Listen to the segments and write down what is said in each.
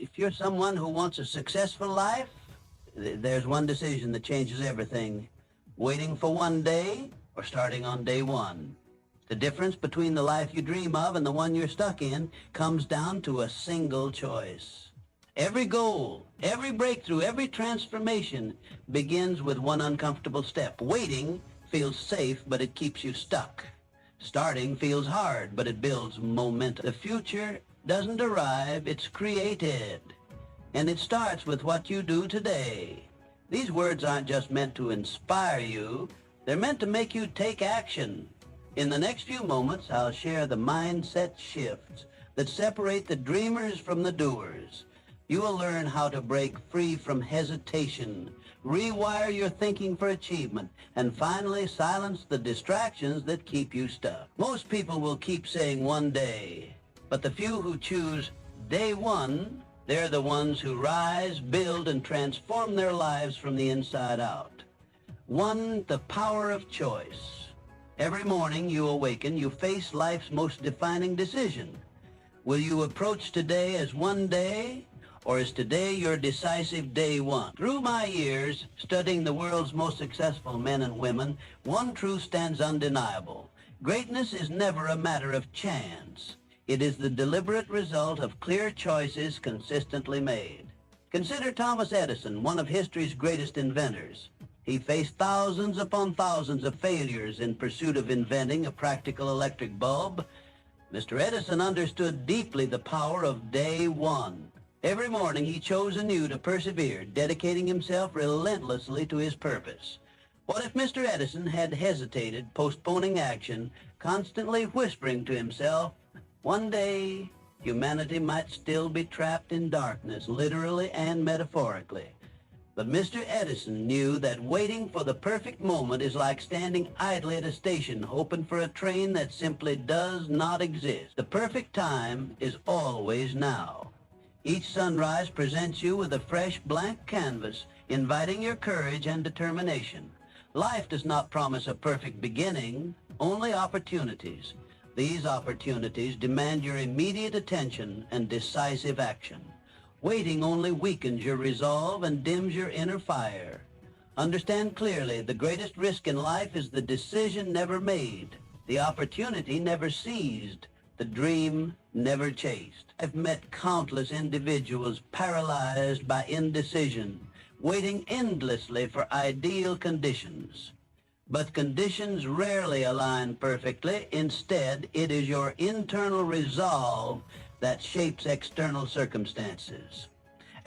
If you're someone who wants a successful life, there's one decision that changes everything. Waiting for one day or starting on day one. The difference between the life you dream of and the one you're stuck in comes down to a single choice. Every goal, every breakthrough, every transformation begins with one uncomfortable step. Waiting feels safe, but it keeps you stuck. Starting feels hard, but it builds momentum. The future doesn't arrive, it's created. And it starts with what you do today. These words aren't just meant to inspire you, they're meant to make you take action. In the next few moments, I'll share the mindset shifts that separate the dreamers from the doers. You will learn how to break free from hesitation, rewire your thinking for achievement, and finally silence the distractions that keep you stuck. Most people will keep saying one day, but the few who choose day one, they're the ones who rise, build, and transform their lives from the inside out. One, the power of choice. Every morning you awaken, you face life's most defining decision. Will you approach today as one day, or is today your decisive day one? Through my years studying the world's most successful men and women, one truth stands undeniable. Greatness is never a matter of chance. It is the deliberate result of clear choices consistently made. Consider Thomas Edison, one of history's greatest inventors. He faced thousands upon thousands of failures in pursuit of inventing a practical electric bulb. Mr. Edison understood deeply the power of day one. Every morning he chose anew to persevere, dedicating himself relentlessly to his purpose. What if Mr. Edison had hesitated, postponing action, constantly whispering to himself, one day humanity might still be trapped in darkness, literally and metaphorically. But Mr. Edison knew that waiting for the perfect moment is like standing idly at a station, hoping for a train that simply does not exist. The perfect time is always now. Each sunrise presents you with a fresh blank canvas, inviting your courage and determination. Life does not promise a perfect beginning, only opportunities. These opportunities demand your immediate attention and decisive action. Waiting only weakens your resolve and dims your inner fire. Understand clearly, the greatest risk in life is the decision never made, the opportunity never seized, the dream never chased. I've met countless individuals paralyzed by indecision, waiting endlessly for ideal conditions. But conditions rarely align perfectly. Instead, it is your internal resolve that shapes external circumstances.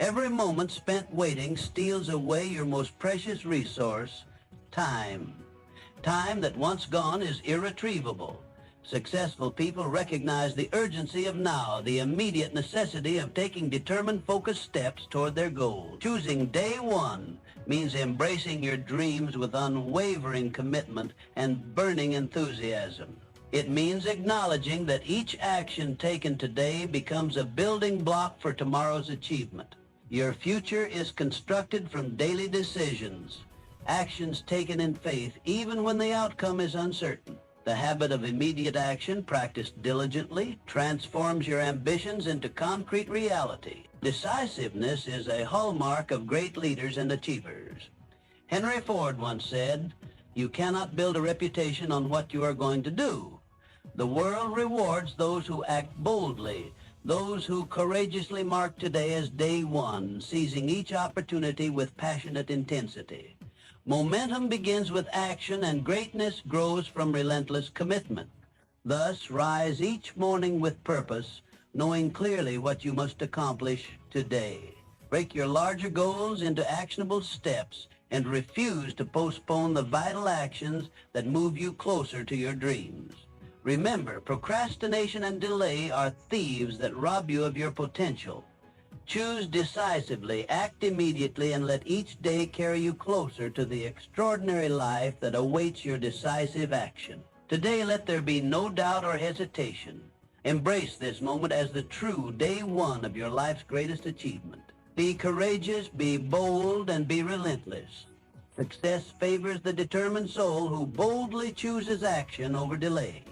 Every moment spent waiting steals away your most precious resource, time. Time that once gone is irretrievable. Successful people recognize the urgency of now, the immediate necessity of taking determined, focused steps toward their goals. Choosing day one means embracing your dreams with unwavering commitment and burning enthusiasm. It means acknowledging that each action taken today becomes a building block for tomorrow's achievement. Your future is constructed from daily decisions, actions taken in faith, even when the outcome is uncertain. The habit of immediate action, practiced diligently, transforms your ambitions into concrete reality. Decisiveness is a hallmark of great leaders and achievers. Henry Ford once said, "You cannot build a reputation on what you are going to do. The world rewards those who act boldly, those who courageously mark today as day one, seizing each opportunity with passionate intensity." Momentum begins with action, and greatness grows from relentless commitment. Thus, rise each morning with purpose, knowing clearly what you must accomplish today. Break your larger goals into actionable steps and refuse to postpone the vital actions that move you closer to your dreams. Remember, procrastination and delay are thieves that rob you of your potential. Choose decisively, act immediately, and let each day carry you closer to the extraordinary life that awaits your decisive action. Today, let there be no doubt or hesitation. Embrace this moment as the true day one of your life's greatest achievement. Be courageous, be bold, and be relentless. Success favors the determined soul who boldly chooses action over delay.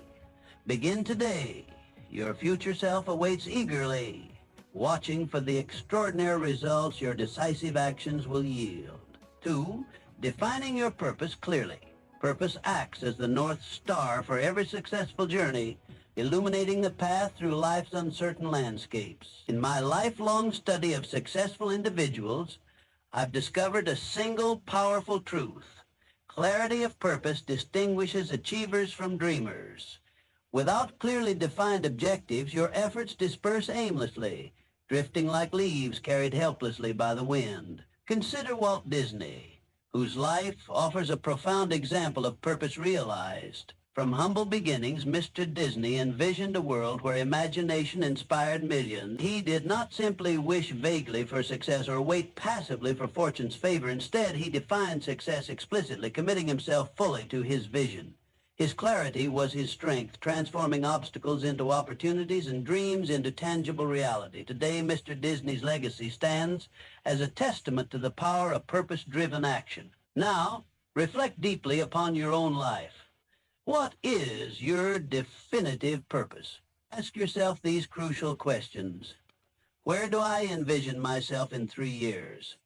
Begin today. Your future self awaits eagerly. watching for the extraordinary results your decisive actions will yield. 2. Defining your purpose clearly. Purpose acts as the North Star for every successful journey, illuminating the path through life's uncertain landscapes. In my lifelong study of successful individuals, I've discovered a single powerful truth. Clarity of purpose distinguishes achievers from dreamers. Without clearly defined objectives, your efforts disperse aimlessly, drifting like leaves carried helplessly by the wind. Consider Walt Disney, whose life offers a profound example of purpose realized. From humble beginnings, Mr. Disney envisioned a world where imagination inspired millions. He did not simply wish vaguely for success or wait passively for fortune's favor. Instead, he defined success explicitly, committing himself fully to his vision. His clarity was his strength, transforming obstacles into opportunities and dreams into tangible reality. Today, Mr. Disney's legacy stands as a testament to the power of purpose-driven action. Now, reflect deeply upon your own life. What is your definitive purpose? Ask yourself these crucial questions. Where do I envision myself in 3 years?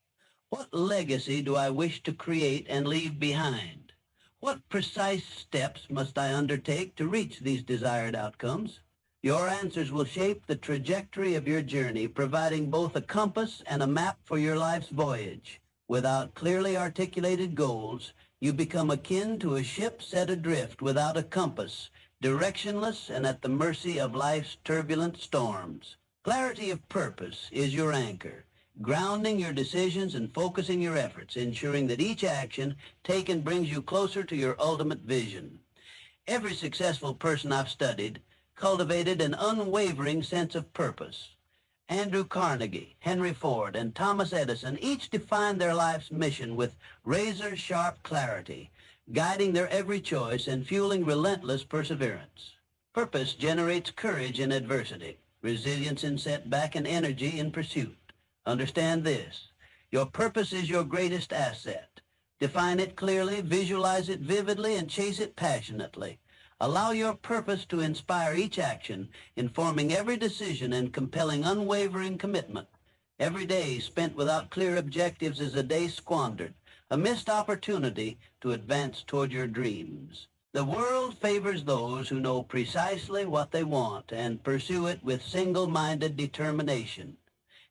What legacy do I wish to create and leave behind? What precise steps must I undertake to reach these desired outcomes? Your answers will shape the trajectory of your journey, providing both a compass and a map for your life's voyage. Without clearly articulated goals, you become akin to a ship set adrift without a compass, directionless and at the mercy of life's turbulent storms. Clarity of purpose is your anchor, grounding your decisions and focusing your efforts, ensuring that each action taken brings you closer to your ultimate vision. Every successful person I've studied cultivated an unwavering sense of purpose. Andrew Carnegie, Henry Ford, and Thomas Edison each defined their life's mission with razor-sharp clarity, guiding their every choice and fueling relentless perseverance. Purpose generates courage in adversity, resilience in setback, and energy in pursuit. Understand this: your purpose is your greatest asset. Define it clearly, visualize it vividly, and chase it passionately. Allow your purpose to inspire each action, informing every decision and compelling unwavering commitment. Every day spent without clear objectives is a day squandered, a missed opportunity to advance toward your dreams. The world favors those who know precisely what they want and pursue it with single-minded determination.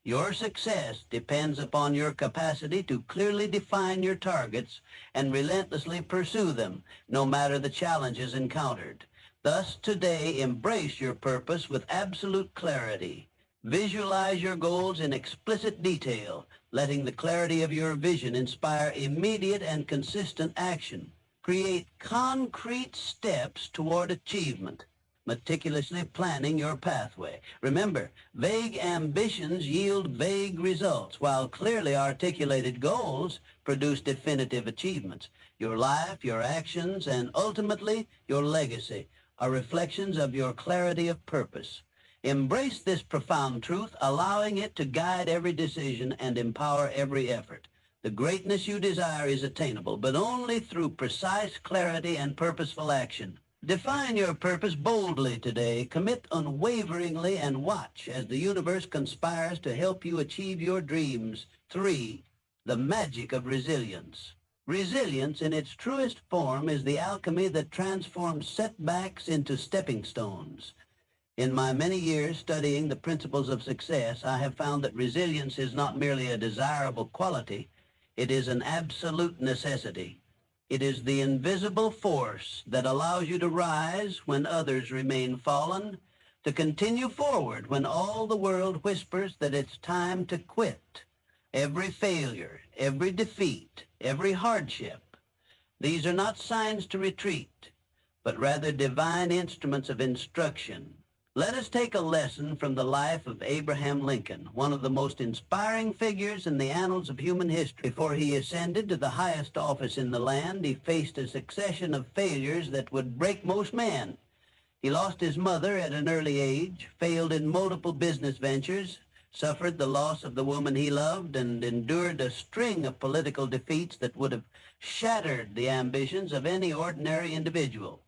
Your success depends upon your capacity to clearly define your targets and relentlessly pursue them, no matter the challenges encountered. Thus, today, embrace your purpose with absolute clarity. Visualize your goals in explicit detail, letting the clarity of your vision inspire immediate and consistent action. Create concrete steps toward achievement, meticulously planning your pathway. Remember, vague ambitions yield vague results, while clearly articulated goals produce definitive achievements. Your life, your actions, and ultimately your legacy are reflections of your clarity of purpose. Embrace this profound truth, allowing it to guide every decision and empower every effort. The greatness you desire is attainable, but only through precise clarity and purposeful action. Define your purpose boldly today, commit unwaveringly, and watch as the universe conspires to help you achieve your dreams. 3. The magic of resilience. Resilience in its truest form is the alchemy that transforms setbacks into stepping stones. In my many years studying the principles of success, I have found that resilience is not merely a desirable quality, it is an absolute necessity. It is the invisible force that allows you to rise when others remain fallen, to continue forward when all the world whispers that it's time to quit. Every failure, every defeat, every hardship, these are not signs to retreat, but rather divine instruments of instruction. Let us take a lesson from the life of Abraham Lincoln, one of the most inspiring figures in the annals of human history. Before he ascended to the highest office in the land, he faced a succession of failures that would break most men. He lost his mother at an early age, failed in multiple business ventures, suffered the loss of the woman he loved, and endured a string of political defeats that would have shattered the ambitions of any ordinary individual.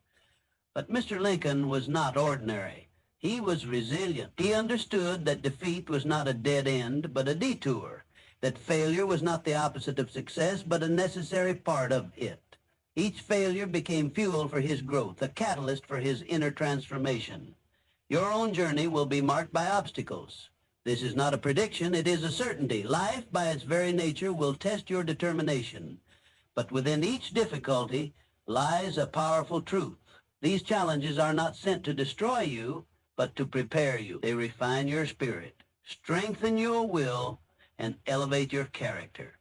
But Mr. Lincoln was not ordinary. He was resilient. He understood that defeat was not a dead end, but a detour, that failure was not the opposite of success, but a necessary part of it. Each failure became fuel for his growth, a catalyst for his inner transformation. Your own journey will be marked by obstacles. This is not a prediction, it is a certainty. Life, by its very nature, will test your determination. But within each difficulty lies a powerful truth. These challenges are not sent to destroy you, but to prepare you. They refine your spirit, strengthen your will, and elevate your character.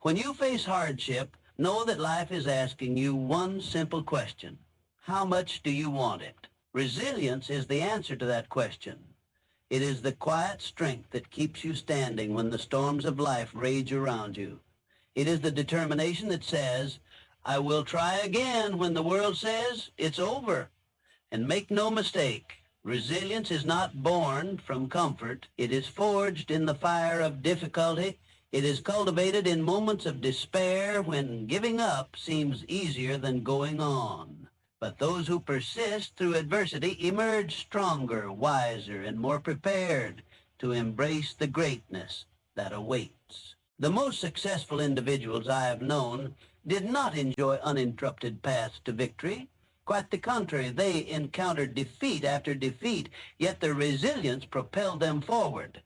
When you face hardship, know that life is asking you one simple question. How much do you want it? Resilience is the answer to that question. It is the quiet strength that keeps you standing when the storms of life rage around you. It is the determination that says, I will try again when the world says it's over. And make no mistake, resilience is not born from comfort. It is forged in the fire of difficulty. It is cultivated in moments of despair when giving up seems easier than going on. But those who persist through adversity emerge stronger, wiser, and more prepared to embrace the greatness that awaits. The most successful individuals I have known did not enjoy uninterrupted paths to victory. Quite the contrary, they encountered defeat after defeat, yet their resilience propelled them forward.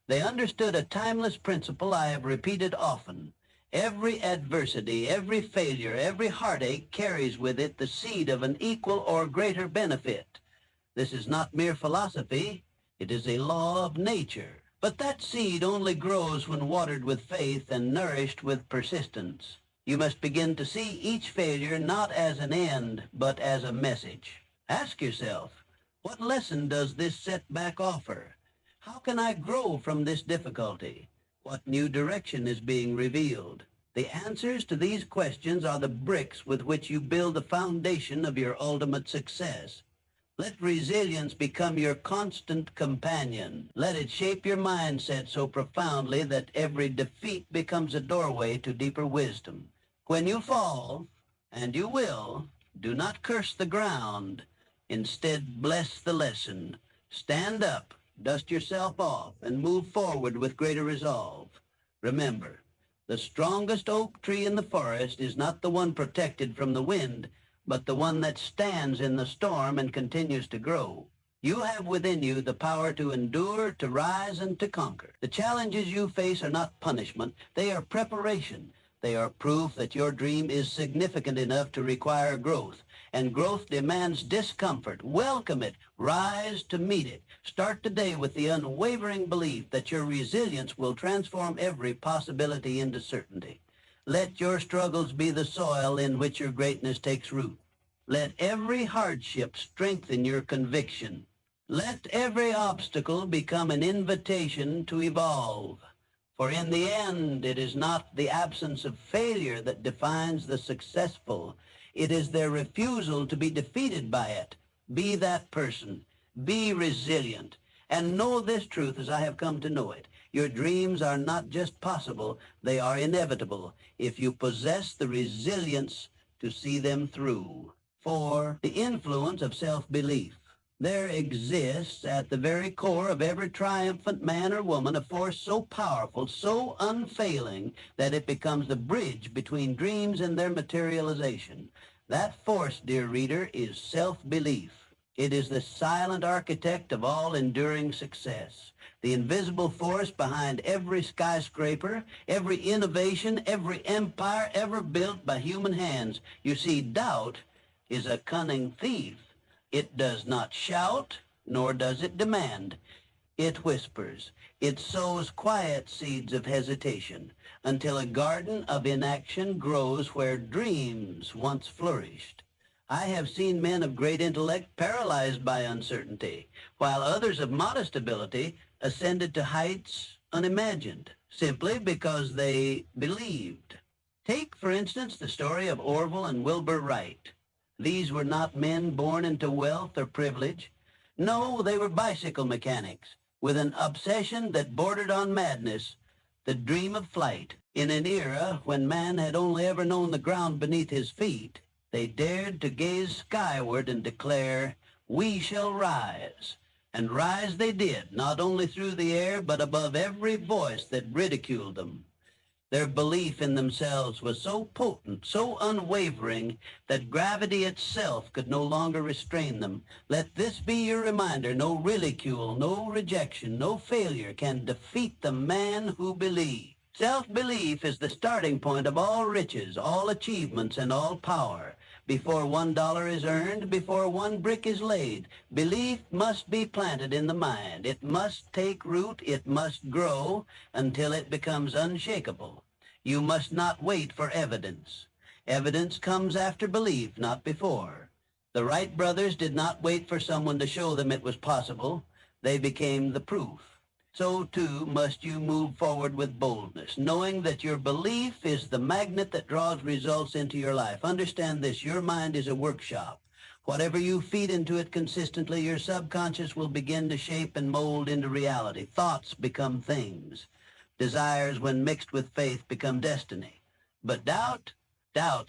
They understood a timeless principle I have repeated often. Every adversity, every failure, every heartache carries with it the seed of an equal or greater benefit. This is not mere philosophy, it is a law of nature. But that seed only grows when watered with faith and nourished with persistence. You must begin to see each failure not as an end, but as a message. Ask yourself, what lesson does this setback offer? How can I grow from this difficulty? What new direction is being revealed? The answers to these questions are the bricks with which you build the foundation of your ultimate success. Let resilience become your constant companion. Let it shape your mindset so profoundly that every defeat becomes a doorway to deeper wisdom. When you fall, and you will, do not curse the ground. Instead, bless the lesson. Stand up, dust yourself off, and move forward with greater resolve. Remember, the strongest oak tree in the forest is not the one protected from the wind, but the one that stands in the storm and continues to grow. You have within you the power to endure, to rise, and to conquer. The challenges you face are not punishment. They are preparation. They are proof that your dream is significant enough to require growth, and growth demands discomfort. Welcome it. Rise to meet it. Start today with the unwavering belief that your resilience will transform every possibility into certainty. Let your struggles be the soil in which your greatness takes root. Let every hardship strengthen your conviction. Let every obstacle become an invitation to evolve. For in the end, it is not the absence of failure that defines the successful. It is their refusal to be defeated by it. Be that person. Be resilient. And know this truth as I have come to know it. Your dreams are not just possible, they are inevitable if you possess the resilience to see them through. 4. The influence of self-belief. There exists at the very core of every triumphant man or woman a force so powerful, so unfailing, that it becomes the bridge between dreams and their materialization. That force, dear reader, is self-belief. It is the silent architect of all enduring success, the invisible force behind every skyscraper, every innovation, every empire ever built by human hands. You see, doubt is a cunning thief. It does not shout, nor does it demand. It whispers. It sows quiet seeds of hesitation until a garden of inaction grows where dreams once flourished. I have seen men of great intellect paralyzed by uncertainty, while others of modest ability ascended to heights unimagined, simply because they believed. Take, for instance, the story of Orville and Wilbur Wright. These were not men born into wealth or privilege. No, they were bicycle mechanics with an obsession that bordered on madness, the dream of flight. In an era when man had only ever known the ground beneath his feet, they dared to gaze skyward and declare, "We shall rise." And rise they did, not only through the air, but above every voice that ridiculed them. Their belief in themselves was so potent, so unwavering, that gravity itself could no longer restrain them. Let this be your reminder: no ridicule, no rejection, no failure can defeat the man who believes. Self-belief is the starting point of all riches, all achievements, and all power. Before $1 is earned, before one brick is laid, belief must be planted in the mind. It must take root, it must grow until it becomes unshakable. You must not wait for evidence. Evidence comes after belief, not before. The Wright brothers did not wait for someone to show them it was possible. They became the proof. So too must you move forward with boldness, knowing that your belief is the magnet that draws results into your life. Understand this: your mind is a workshop. Whatever you feed into it consistently, your subconscious will begin to shape and mold into reality. Thoughts become things. Desires, when mixed with faith, become destiny. But doubt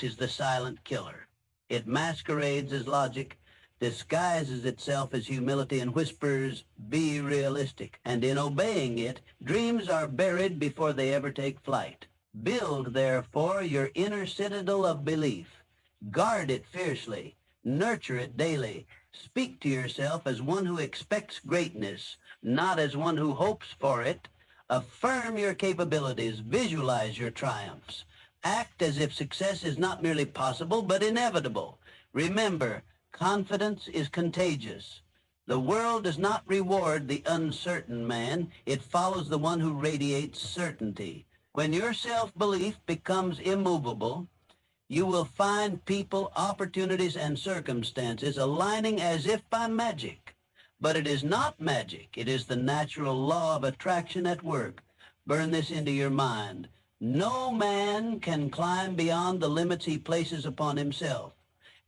is the silent killer. It masquerades as logic, disguises itself as humility, and whispers, "Be realistic." And in obeying it, dreams are buried before they ever take flight. Build, therefore, your inner citadel of belief. Guard it fiercely. Nurture it daily. Speak to yourself as one who expects greatness, not as one who hopes for it. Affirm your capabilities. Visualize your triumphs. Act as if success is not merely possible, but inevitable. Remember, confidence is contagious. The world does not reward the uncertain man. It follows the one who radiates certainty. When your self-belief becomes immovable, you will find people, opportunities, and circumstances aligning as if by magic. But it is not magic. It is the natural law of attraction at work. Burn this into your mind. No man can climb beyond the limits he places upon himself.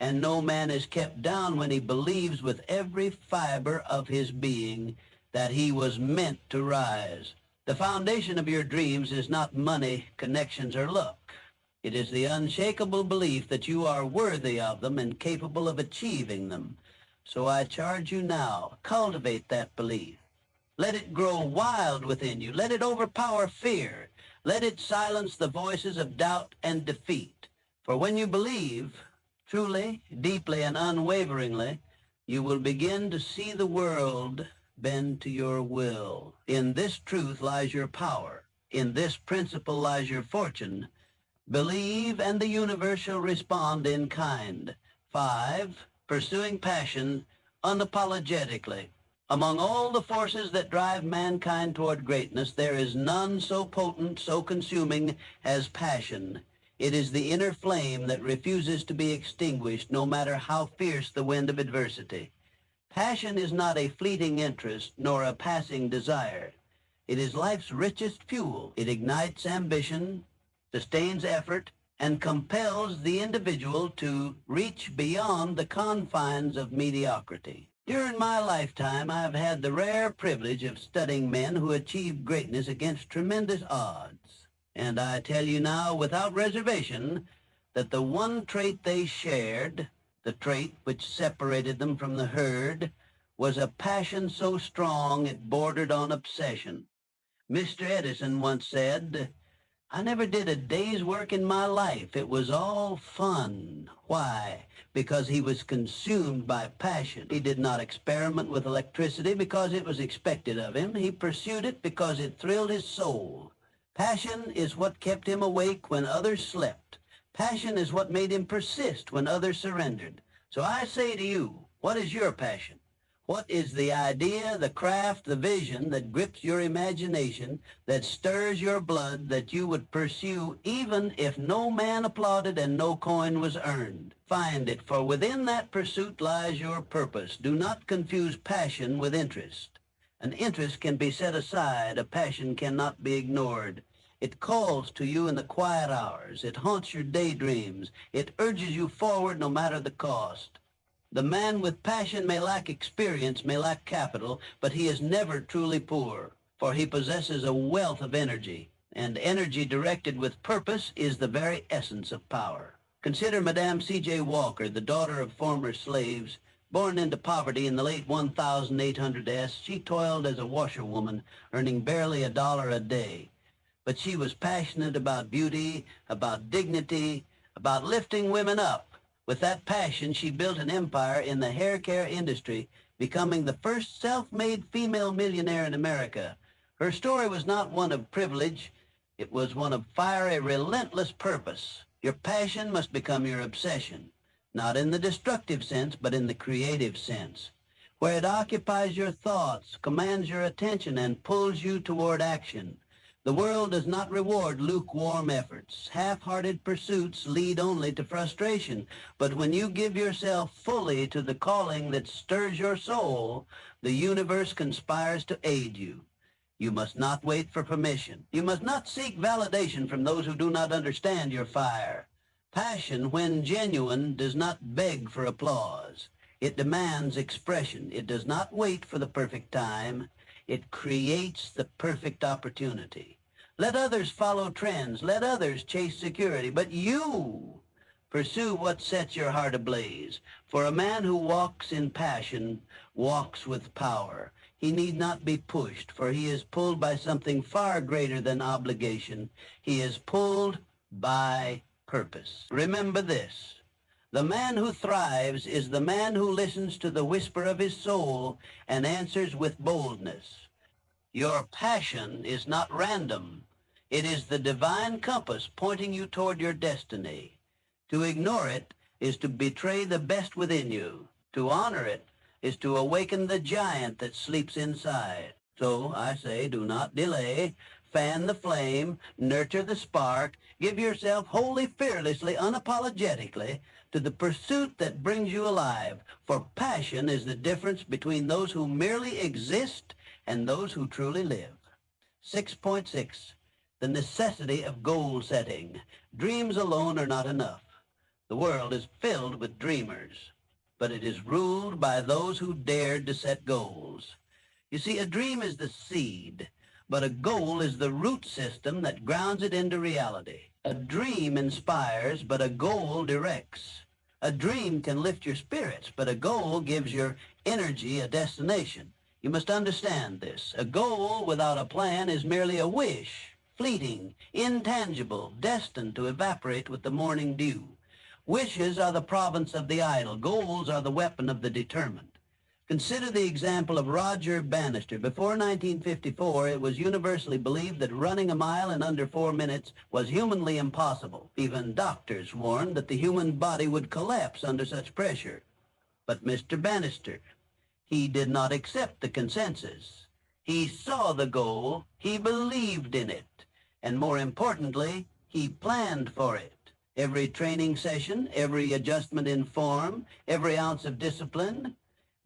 And no man is kept down when he believes with every fiber of his being that he was meant to rise. The foundation of your dreams is not money, connections, or luck. It is the unshakable belief that you are worthy of them and capable of achieving them. So I charge you now, cultivate that belief. Let it grow wild within you. Let it overpower fear. Let it silence the voices of doubt and defeat. For when you believe, truly, deeply, and unwaveringly, you will begin to see the world bend to your will. In this truth lies your power. In this principle lies your fortune. Believe, and the universe shall respond in kind. 5. Pursuing passion unapologetically. Among all the forces that drive mankind toward greatness, there is none so potent, so consuming as passion. It is the inner flame that refuses to be extinguished, no matter how fierce the wind of adversity. Passion is not a fleeting interest, nor a passing desire. It is life's richest fuel. It ignites ambition, sustains effort, and compels the individual to reach beyond the confines of mediocrity. During my lifetime, I have had the rare privilege of studying men who achieved greatness against tremendous odds. And I tell you now, without reservation, that the one trait they shared, the trait which separated them from the herd, was a passion so strong it bordered on obsession. Mr. Edison once said, "I never did a day's work in my life. It was all fun." Why? Because he was consumed by passion. He did not experiment with electricity because it was expected of him. He pursued it because it thrilled his soul. Passion is what kept him awake when others slept. Passion is what made him persist when others surrendered. So I say to you, what is your passion? What is the idea, the craft, the vision that grips your imagination, that stirs your blood, that you would pursue even if no man applauded and no coin was earned? Find it, for within that pursuit lies your purpose. Do not confuse passion with interest. An interest can be set aside. A passion cannot be ignored. It calls to you in the quiet hours. It haunts your daydreams. It urges you forward no matter the cost. The man with passion may lack experience, may lack capital, but he is never truly poor, for he possesses a wealth of energy, and energy directed with purpose is the very essence of power. Consider Madame C.J. Walker, the daughter of former slaves, Born into poverty in the late 1800s, she toiled as a washerwoman, earning barely $1 a day. But she was passionate about beauty, about dignity, about lifting women up. With that passion, she built an empire in the hair care industry, becoming the first self-made female millionaire in America. Her story was not one of privilege. It was one of fiery, relentless purpose. Your passion must become your obsession, not in the destructive sense, but in the creative sense, where it occupies your thoughts, commands your attention, and pulls you toward action. The world does not reward lukewarm efforts. Half-hearted pursuits lead only to frustration. But when you give yourself fully to the calling that stirs your soul, the universe conspires to aid you. You must not wait for permission. You must not seek validation from those who do not understand your fire. Passion, when genuine, does not beg for applause. It demands expression. It does not wait for the perfect time. It creates the perfect opportunity. Let others follow trends. Let others chase security. But you pursue what sets your heart ablaze. For a man who walks in passion walks with power. He need not be pushed, for he is pulled by something far greater than obligation. He is pulled by purpose. Remember this. The man who thrives is the man who listens to the whisper of his soul and answers with boldness. Your passion is not random. It is the divine compass pointing you toward your destiny. To ignore it is to betray the best within you. To honor it is to awaken the giant that sleeps inside. So I say, do not delay. Fan the flame, nurture the spark, give yourself wholly, fearlessly, unapologetically to the pursuit that brings you alive. For passion is the difference between those who merely exist and those who truly live. 6.6. The necessity of goal setting. Dreams alone are not enough. The world is filled with dreamers, but it is ruled by those who dared to set goals. You see, a dream is the seed, but a goal is the root system that grounds it into reality. A dream inspires, but a goal directs. A dream can lift your spirits, but a goal gives your energy a destination. You must understand this. A goal without a plan is merely a wish, fleeting, intangible, destined to evaporate with the morning dew. Wishes are the province of the idle. Goals are the weapon of the determined. Consider the example of Roger Bannister. Before 1954, it was universally believed that running a mile in under 4 minutes was humanly impossible. Even doctors warned that the human body would collapse under such pressure. But Mr. Bannister, he did not accept the consensus. He saw the goal, he believed in it, and more importantly, he planned for it. Every training session, every adjustment in form, every ounce of discipline,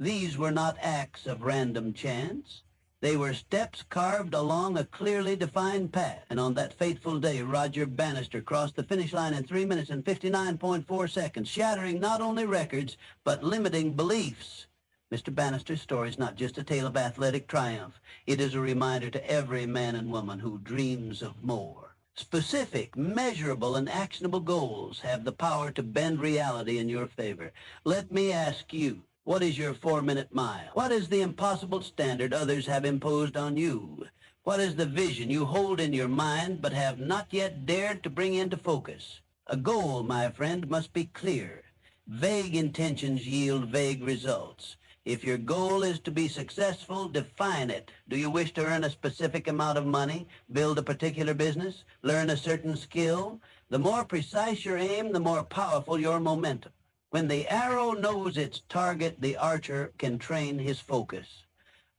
these were not acts of random chance. They were steps carved along a clearly defined path. And on that fateful day, Roger Bannister crossed the finish line in 3 minutes and 59.4 seconds, shattering not only records, but limiting beliefs. Mr. Bannister's story is not just a tale of athletic triumph. It is a reminder to every man and woman who dreams of more. Specific, measurable, and actionable goals have the power to bend reality in your favor. Let me ask you, what is your 4-minute mile? What is the impossible standard others have imposed on you? What is the vision you hold in your mind but have not yet dared to bring into focus? A goal, my friend, must be clear. Vague intentions yield vague results. If your goal is to be successful, define it. Do you wish to earn a specific amount of money, build a particular business, learn a certain skill? The more precise your aim, the more powerful your momentum. When the arrow knows its target, the archer can train his focus.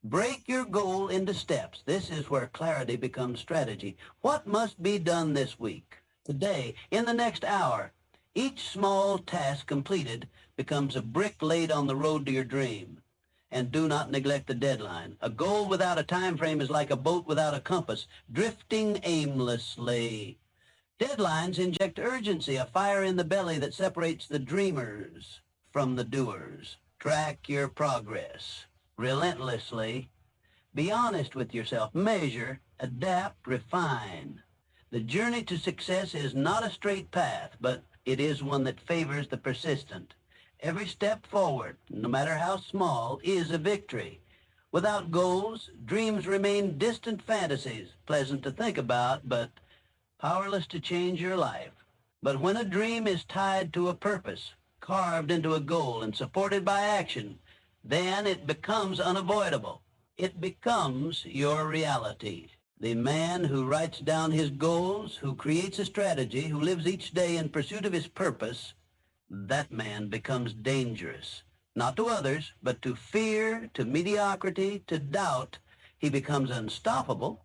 Break your goal into steps. This is where clarity becomes strategy. What must be done this week, today, in the next hour? Each small task completed becomes a brick laid on the road to your dream. And do not neglect the deadline. A goal without a time frame is like a boat without a compass, drifting aimlessly. Deadlines inject urgency, a fire in the belly that separates the dreamers from the doers. Track your progress relentlessly. Be honest with yourself. Measure, adapt, refine. The journey to success is not a straight path, but it is one that favors the persistent. Every step forward, no matter how small, is a victory. Without goals, dreams remain distant fantasies, pleasant to think about, but powerless to change your life. But when a dream is tied to a purpose, carved into a goal, and supported by action, then it becomes unavoidable. It becomes your reality. The man who writes down his goals, who creates a strategy, who lives each day in pursuit of his purpose, that man becomes dangerous. Not to others, but to fear, to mediocrity, to doubt. He becomes unstoppable.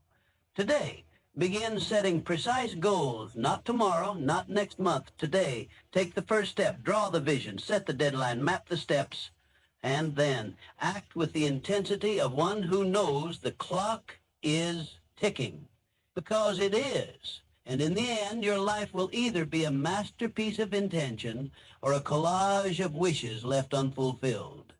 Today, begin setting precise goals, not tomorrow, not next month, today. Take the first step, draw the vision, set the deadline, map the steps, and then act with the intensity of one who knows the clock is ticking, because it is. And in the end, your life will either be a masterpiece of intention or a collage of wishes left unfulfilled.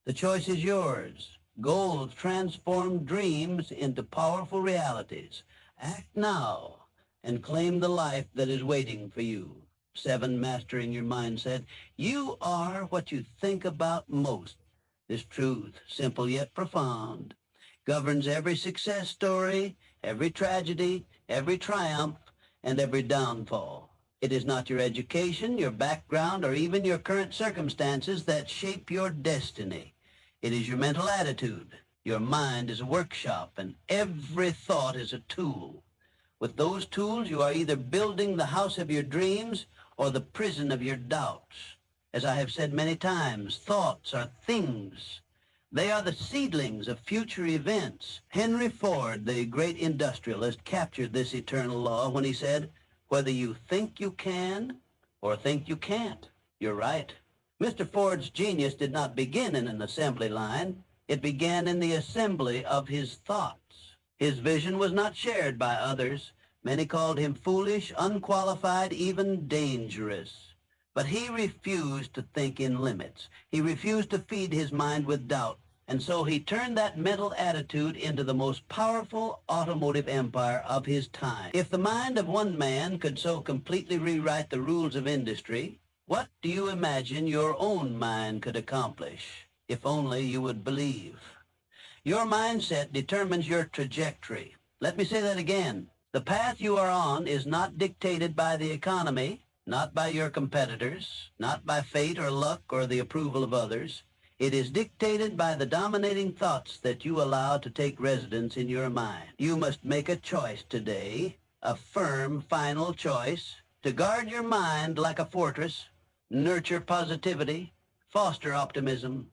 The choice is yours. Goals transform dreams into powerful realities. Act now and claim the life that is waiting for you. 7, mastering your mindset. You are what you think about most. This truth, simple yet profound, governs every success story, every tragedy, every triumph, and every downfall. It is not your education, your background, or even your current circumstances that shape your destiny. It is your mental attitude. Your mind is a workshop, and every thought is a tool. With those tools, you are either building the house of your dreams or the prison of your doubts. As I have said many times, thoughts are things. They are the seedlings of future events. Henry Ford, the great industrialist, captured this eternal law when he said, whether you think you can or think you can't, you're right. Mr. Ford's genius did not begin in an assembly line. It began in the assembly of his thoughts. His vision was not shared by others. Many called him foolish, unqualified, even dangerous. But he refused to think in limits. He refused to feed his mind with doubt. And so he turned that mental attitude into the most powerful automotive empire of his time. If the mind of one man could so completely rewrite the rules of industry, what do you imagine your own mind could accomplish? If only you would believe. Your mindset determines your trajectory. Let me say that again. The path you are on is not dictated by the economy, not by your competitors, not by fate or luck or the approval of others. It is dictated by the dominating thoughts that you allow to take residence in your mind. You must make a choice today, a firm, final choice, to guard your mind like a fortress, nurture positivity, foster optimism,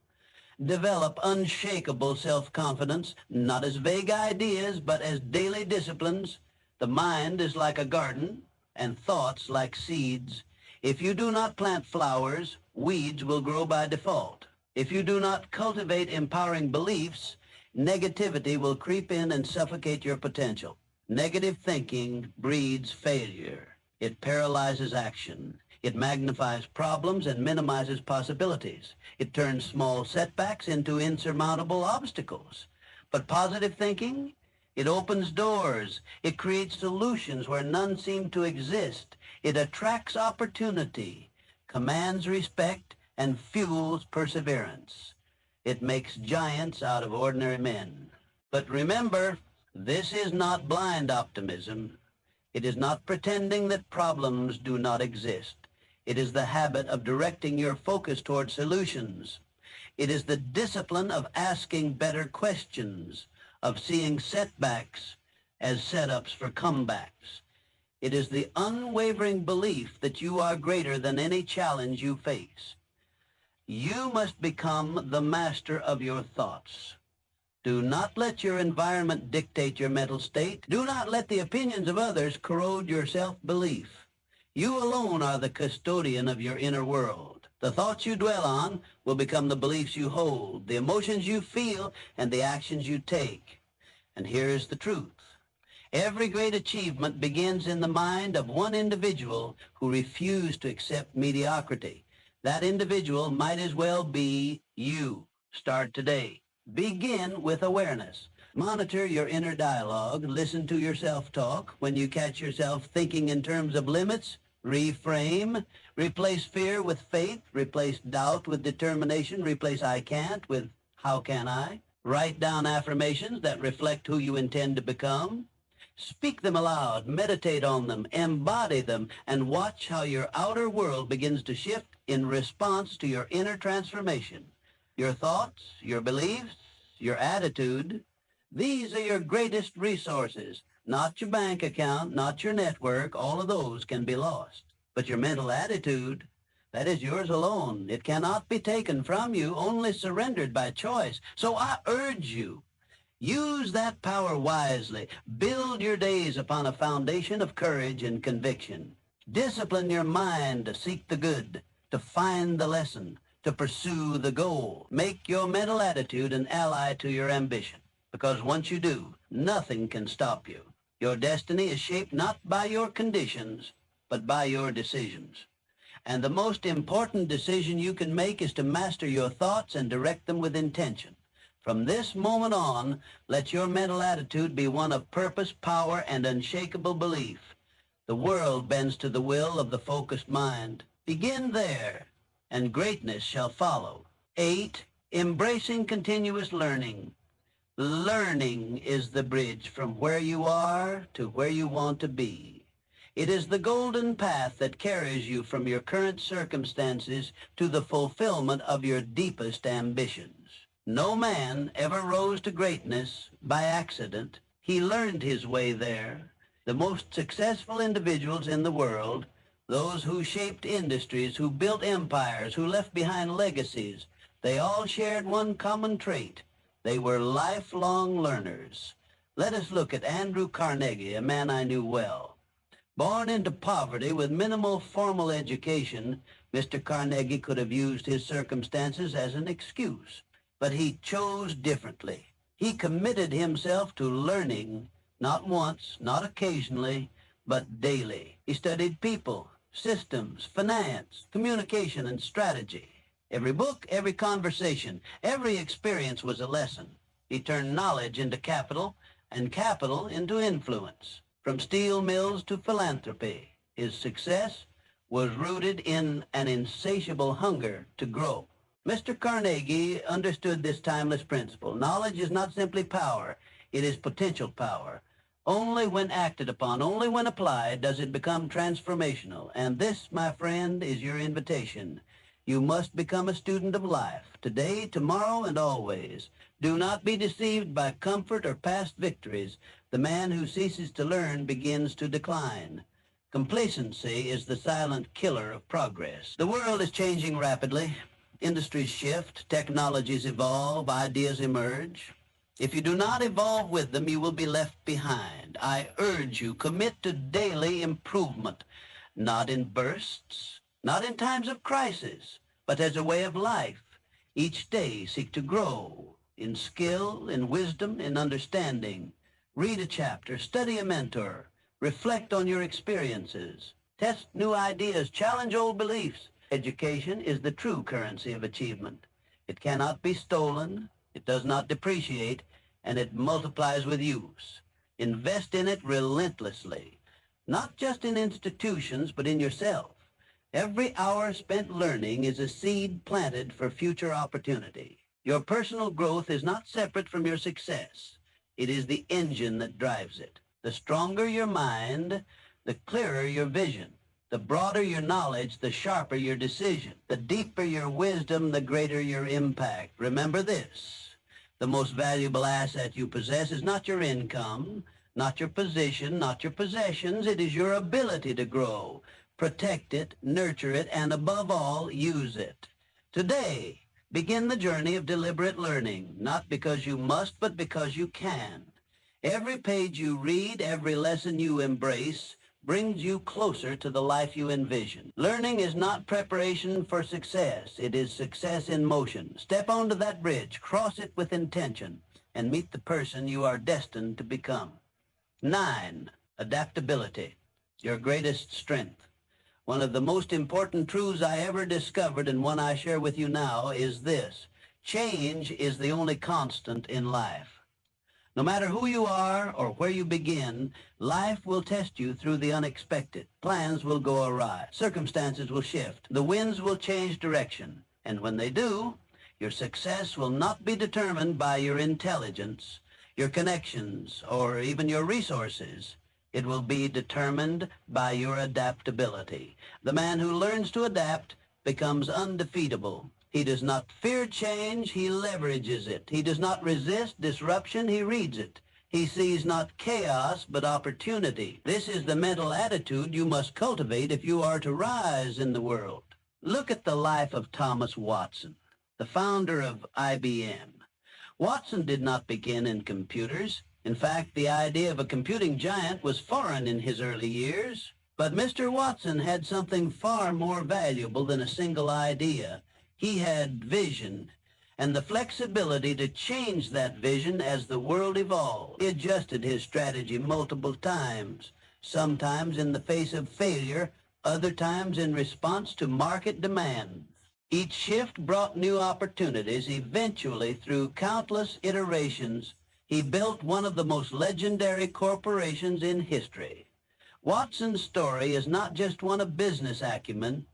develop unshakable self-confidence, not as vague ideas, but as daily disciplines. The mind is like a garden, and thoughts like seeds. If you do not plant flowers, weeds will grow by default. If you do not cultivate empowering beliefs, negativity will creep in and suffocate your potential. Negative thinking breeds failure. It paralyzes action. It magnifies problems and minimizes possibilities. It turns small setbacks into insurmountable obstacles. But positive thinking, it opens doors. It creates solutions where none seem to exist. It attracts opportunity, commands respect, and fuels perseverance. It makes giants out of ordinary men. But remember, this is not blind optimism. It is not pretending that problems do not exist. It is the habit of directing your focus toward solutions. It is the discipline of asking better questions, of seeing setbacks as setups for comebacks. It is the unwavering belief that you are greater than any challenge you face. You must become the master of your thoughts. Do not let your environment dictate your mental state. Do not let the opinions of others corrode your self-belief. You alone are the custodian of your inner world. The thoughts you dwell on will become the beliefs you hold, the emotions you feel, and the actions you take. And here is the truth. Every great achievement begins in the mind of one individual who refused to accept mediocrity. That individual might as well be you. Start today. Begin with awareness. Monitor your inner dialogue. Listen to your self-talk. When you catch yourself thinking in terms of limits, Reframe. Replace fear with faith. Replace doubt with determination. Replace I can't with how can I. Write down affirmations that reflect who you intend to become. Speak them aloud, meditate on them, embody them, and watch how your outer world begins to shift in response to your inner transformation. Your thoughts, your beliefs, your attitude, these are your greatest resources. Not your bank account, not your network, all of those can be lost. But your mental attitude, that is yours alone. It cannot be taken from you, only surrendered by choice. So I urge you, use that power wisely. Build your days upon a foundation of courage and conviction. Discipline your mind to seek the good, to find the lesson, to pursue the goal. Make your mental attitude an ally to your ambition, because once you do, nothing can stop you. Your destiny is shaped not by your conditions, but by your decisions. And the most important decision you can make is to master your thoughts and direct them with intention. From this moment on, let your mental attitude be one of purpose, power, and unshakable belief. The world bends to the will of the focused mind. Begin there, and greatness shall follow. 8. Embracing continuous learning. Learning is the bridge from where you are to where you want to be. It is the golden path that carries you from your current circumstances to the fulfillment of your deepest ambitions. No man ever rose to greatness by accident. He learned his way there. The most successful individuals in the world, those who shaped industries, who built empires, who left behind legacies, they all shared one common trait. They were lifelong learners. Let us look at Andrew Carnegie, a man I knew well. Born into poverty with minimal formal education, Mr. Carnegie could have used his circumstances as an excuse, but he chose differently. He committed himself to learning, not once, not occasionally, but daily. He studied people, systems, finance, communication, and strategy. Every book, every conversation, every experience was a lesson. He turned knowledge into capital and capital into influence. From steel mills to philanthropy, his success was rooted in an insatiable hunger to grow. Mr. Carnegie understood this timeless principle. Knowledge is not simply power, it is potential power. Only when acted upon, only when applied, does it become transformational. And this, my friend, is your invitation. You must become a student of life, today, tomorrow, and always. Do not be deceived by comfort or past victories. The man who ceases to learn begins to decline. Complacency is the silent killer of progress. The world is changing rapidly. Industries shift, technologies evolve, ideas emerge. If you do not evolve with them, you will be left behind. I urge you, commit to daily improvement, not in bursts, not in times of crisis, but as a way of life. Each day seek to grow in skill, in wisdom, in understanding. Read a chapter, study a mentor, reflect on your experiences, test new ideas, challenge old beliefs. Education is the true currency of achievement. It cannot be stolen, it does not depreciate, and it multiplies with use. Invest in it relentlessly, not just in institutions, but in yourself. Every hour spent learning is a seed planted for future opportunity. Your personal growth is not separate from your success. It is the engine that drives it. The stronger your mind, the clearer your vision. The broader your knowledge, the sharper your decision. The deeper your wisdom, the greater your impact. Remember this: the most valuable asset you possess is not your income, not your position, not your possessions. It is your ability to grow. Protect it, nurture it, and above all, use it. Today, begin the journey of deliberate learning, not because you must, but because you can. Every page you read, every lesson you embrace, brings you closer to the life you envision. Learning is not preparation for success. It is success in motion. Step onto that bridge, cross it with intention, and meet the person you are destined to become. 9. Adaptability, your greatest strength. One of the most important truths I ever discovered, and one I share with you now, is this: change is the only constant in life. No matter who you are or where you begin, life will test you through the unexpected. Plans will go awry. Circumstances will shift. The winds will change direction. And when they do, your success will not be determined by your intelligence, your connections, or even your resources. It will be determined by your adaptability. The man who learns to adapt becomes undefeatable. He does not fear change, he leverages it. He does not resist disruption, he reads it. He sees not chaos, but opportunity. This is the mental attitude you must cultivate if you are to rise in the world. Look at the life of Thomas Watson, the founder of IBM. Watson did not begin in computers. In fact, the idea of a computing giant was foreign in his early years. But Mr. Watson had something far more valuable than a single idea. He had vision and the flexibility to change that vision as the world evolved. He adjusted his strategy multiple times, sometimes in the face of failure, other times in response to market demands. Each shift brought new opportunities. Eventually, through countless iterations, he built one of the most legendary corporations in history. Watson's story is not just one of business acumen.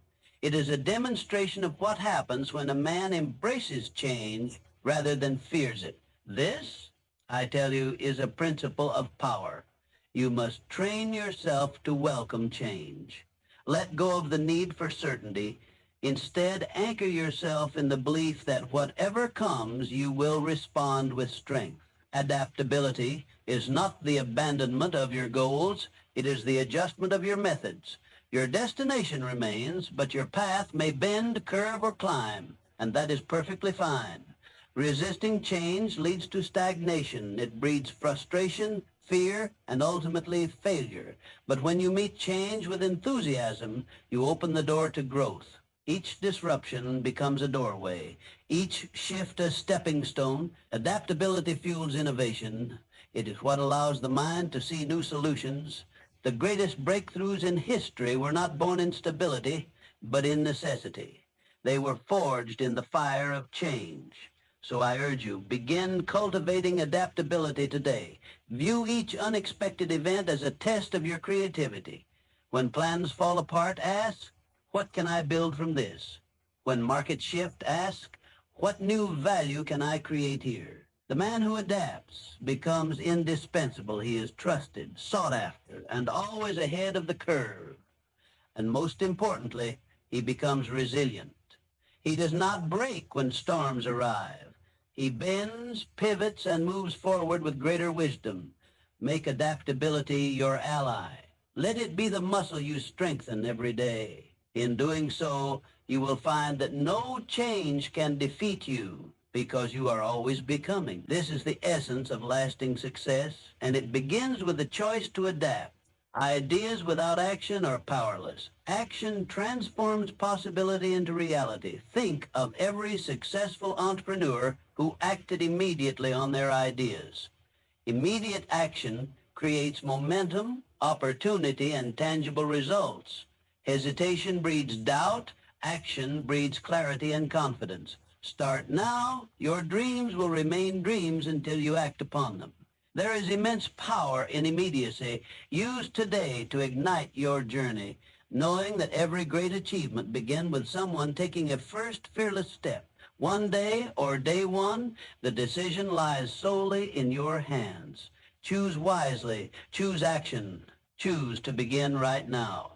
It is a demonstration of what happens when a man embraces change rather than fears it. This, I tell you, is a principle of power. You must train yourself to welcome change. Let go of the need for certainty. Instead, anchor yourself in the belief that whatever comes, you will respond with strength. Adaptability is not the abandonment of your goals. It is the adjustment of your methods. Your destination remains, but your path may bend, curve, or climb, and that is perfectly fine. Resisting change leads to stagnation. It breeds frustration, fear, and ultimately failure. But when you meet change with enthusiasm, you open the door to growth. Each disruption becomes a doorway. Each shift a stepping stone. Adaptability fuels innovation. It is what allows the mind to see new solutions. The greatest breakthroughs in history were not born in stability, but in necessity. They were forged in the fire of change. So I urge you, begin cultivating adaptability today. View each unexpected event as a test of your creativity. When plans fall apart, ask, what can I build from this? When markets shift, ask, what new value can I create here? The man who adapts becomes indispensable. He is trusted, sought after, and always ahead of the curve. And most importantly, he becomes resilient. He does not break when storms arrive. He bends, pivots, and moves forward with greater wisdom. Make adaptability your ally. Let it be the muscle you strengthen every day. In doing so, you will find that no change can defeat you because you are always becoming. This is the essence of lasting success, and it begins with the choice to adapt. Ideas without action are powerless. Action transforms possibility into reality. Think of every successful entrepreneur who acted immediately on their ideas. Immediate action creates momentum, opportunity, and tangible results. Hesitation breeds doubt. Action breeds clarity and confidence. Start now. Your dreams will remain dreams until you act upon them. There is immense power in immediacy. Use today to ignite your journey, knowing that every great achievement began with someone taking a first fearless step. One day or day one, the decision lies solely in your hands. Choose wisely. Choose action. Choose to begin right now.